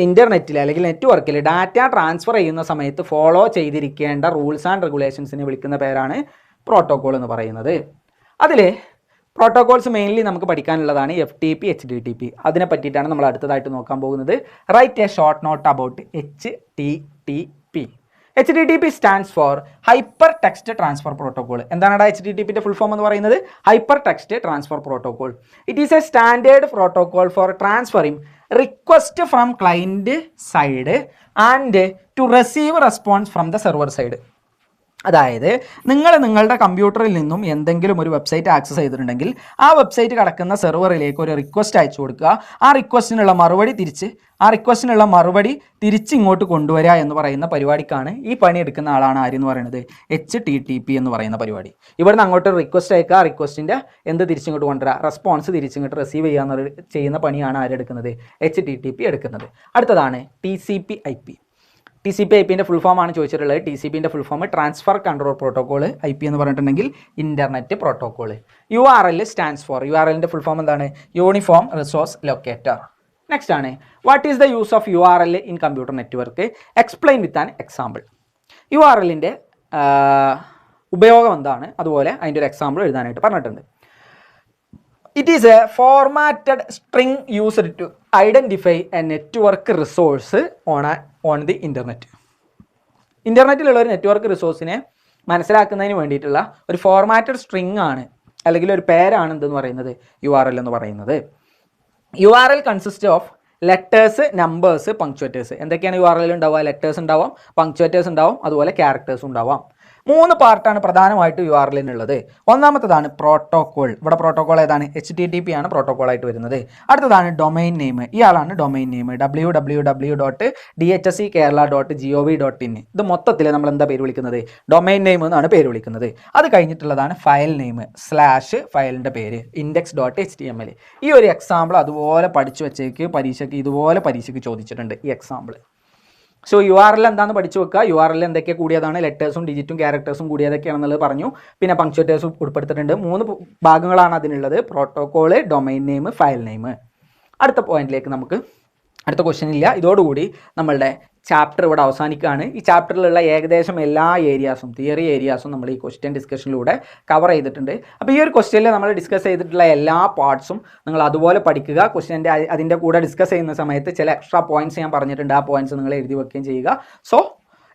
ഇൻ്റർനെറ്റിൽ അല്ലെങ്കിൽ നെറ്റ്വർക്കിൽ ഡാറ്റ ട്രാൻസ്ഫർ ചെയ്യുന്ന സമയത്ത് ഫോളോ ചെയ്തിരിക്കേണ്ട റൂൾസ് ആൻഡ് റെഗുലേഷൻസിനെ വിളിക്കുന്ന പേരാണ് പ്രോട്ടോകോൾ എന്ന് പറയുന്നത്. അതിൽ പ്രോട്ടോകോൾസ് മെയിൻലി നമുക്ക് പഠിക്കാനുള്ളതാണ് FTP HTTP. അതിനെ പറ്റിയിട്ടാണ് നമ്മൾ അടുത്തതായിട്ട് നോക്കാൻ പോകുന്നത്. Write a short note about HTTP. HTTP stands for hypertext transfer protocol. എന്താണ് HTTPൻ്റെ ഫുൾ ഫോം എന്ന് പറയുന്നത്? Hypertext transfer protocol. It is a standard protocol for transferring request from client side and to receive response from the server side. അതായത് നിങ്ങളുടെ കമ്പ്യൂട്ടറിൽ നിന്നും എന്തെങ്കിലും ഒരു വെബ്സൈറ്റ് ആക്സസ് ചെയ്തിട്ടുണ്ടെങ്കിൽ ആ വെബ്സൈറ്റ് കിടക്കുന്ന സെർവറിലേക്ക് ഒരു റിക്വസ്റ്റ് അയച്ചു കൊടുക്കുക. ആ റിക്വസ്റ്റിനുള്ള മറുപടി തിരിച്ച് ഇങ്ങോട്ട് കൊണ്ടുവരിക എന്ന് പറയുന്ന പരിപാടിക്കാണ് ഈ പണി എടുക്കുന്ന ആളാണ് ആരെന്ന് പറയുന്നത്? HTTP എന്ന് പറയുന്ന പരിപാടി. ഇവിടുന്ന് അങ്ങോട്ട് റിക്വസ്റ്റ് അയക്കുക, ആ റിക്വസ്റ്റിൻ്റെ എന്ത് തിരിച്ചിങ്ങോട്ട് കൊണ്ടുവരിക, റെസ്പോൺസ് തിരിച്ചിങ്ങോട്ട് റിസീവ് ചെയ്യുന്ന പണിയാണ് ആരെടുക്കുന്നത്? HTTP എടുക്കുന്നത്. അടുത്തതാണ് TCP/IP. TCP/IPൻ്റെ ഫുൾ ഫോം ആണ് ചോദിച്ചിട്ടുള്ളത്. TCPൻ്റെ full form transfer control protocol. IP എന്ന് പറഞ്ഞിട്ടുണ്ടെങ്കിൽ internet protocol. URL stands for, URLൻ്റെ ഫുൾ ഫോം എന്താണ്? Uniform resource locator. നെക്സ്റ്റ് ആണ് what is the use of URL in computer network, explain with an example. URLൻ്റെ ഉപയോഗം എന്താണ്, അതുപോലെ അതിൻ്റെ ഒരു എക്സാമ്പിൾ എഴുതാനായിട്ട് പറഞ്ഞിട്ടുണ്ട്. It is a formatted string used to identify a network resource on the internet. ഇൻ്റർനെറ്റിലുള്ള ഒരു നെറ്റ്വർക്ക് റിസോഴ്സിനെ മനസ്സിലാക്കുന്നതിന് വേണ്ടിയിട്ടുള്ള ഒരു ഫോർമാറ്റഡ് സ്ട്രിങ് ആണ്, അല്ലെങ്കിൽ ഒരു പേരാണ് എന്തെന്ന് പറയുന്നത് URL എന്ന് പറയുന്നത്. URL consist of letters, numbers, punctuators. എന്തൊക്കെയാണ് URL ഉണ്ടാവുക? ലെറ്റേഴ്സ് ഉണ്ടാവാം, പങ്ക്ച്വേറ്റേഴ്സ് ഉണ്ടാവും, അതുപോലെ ക്യാരക്ടേഴ്സ് ഉണ്ടാവാം. 3 പാർട്ടാണ് പ്രധാനമായിട്ട് URLനുള്ളത്. ഒന്നാമത്തതാണ് പ്രോട്ടോകോൾ. ഇവിടെ പ്രോട്ടോകോൾ ഏതാണ്? HTTP ആണ് പ്രോട്ടോകോൾ ആയിട്ട് വരുന്നത്. അടുത്തതാണ് ഡൊമൈൻ നെയിം. ഇയാളാണ് ഡൊമൈൻ നെയിം, www.dhskerala.gov.in. ഇത് മൊത്തത്തിൽ നമ്മൾ എന്താ പേര് വിളിക്കുന്നത്? ഡൊമൈൻ നെയിം എന്നാണ് പേര് വിളിക്കുന്നത്. അത് കഴിഞ്ഞിട്ടുള്ളതാണ് ഫയൽ നെയിം, / ഫയലിൻ്റെ പേര് index.html. ഈ ഒരു എക്സാമ്പിൾ അതുപോലെ പഠിച്ചു വെച്ചേക്ക്, ഇതുപോലെ പരീക്ഷയ്ക്ക് ചോദിച്ചിട്ടുണ്ട് ഈ എക്സാമ്പിൾ. സോ URL എന്താണെന്ന് പഠിച്ചു വെക്കുക. URL എന്തൊക്കെ കൂടിയതാണ്? ലെറ്റേഴ്സും ഡിജിറ്റും ക്യാരക്ടേഴ്സും കൂടിയതൊക്കെയാണെന്നുള്ളത് പറഞ്ഞു. പിന്നെ പങ്ക്ച്വേറ്റേഴ്സും ഉൾപ്പെടുത്തിയിട്ടുണ്ട്. 3 ഭാഗങ്ങളാണ് അതിനുള്ളത്: protocol, domain name, file name. അടുത്ത പോയിന്റിലേക്ക് നമുക്ക്, അടുത്ത ക്വസ്റ്റ്യൻ ഇല്ല. ഇതോടുകൂടി നമ്മളുടെ ചാപ്റ്റർ ഇവിടെ അവസാനിക്കുകയാണ്. ഈ ചാപ്റ്ററിലുള്ള ഏകദേശം എല്ലാ ഏരിയാസും, തിയറി ഏരിയാസും നമ്മൾ ഈ ക്വസ്റ്റ്യൻ ഡിസ്കഷനിലൂടെ കവർ ചെയ്തിട്ടുണ്ട്. അപ്പോൾ ഈ ഒരു ക്വസ്റ്റ്യനിൽ നമ്മൾ ഡിസ്കസ് ചെയ്തിട്ടുള്ള എല്ലാ പാർട്സും നിങ്ങൾ അതുപോലെ പഠിക്കുക. ക്വസ്റ്റ്യൻ്റെ അതിൻ്റെ കൂടെ ഡിസ്കസ് ചെയ്യുന്ന സമയത്ത് ചില എക്സ്ട്രാ പോയിന്റ്സ് ഞാൻ പറഞ്ഞിട്ടുണ്ട്, ആ പോയിന്റ്സ് നിങ്ങൾ എഴുതി വെക്കുകയും ചെയ്യുക. സോ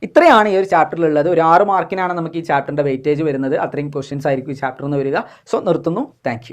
ഇത്രയാണ് ഈ ഒരു ചാപ്റ്ററിലുള്ളത്. ഒരു 6 മാർക്കിനാണ് നമുക്ക് ഈ ചാപ്റ്ററിൻ്റെ വെയിറ്റേജ് വരുന്നത്. അത്രയും ക്വസ്റ്റ്യൻസ് ആയിരിക്കും ഈ ചാപ്റ്ററിൽ നിന്ന് വരിക. സോ നിർത്തുന്നു. താങ്ക്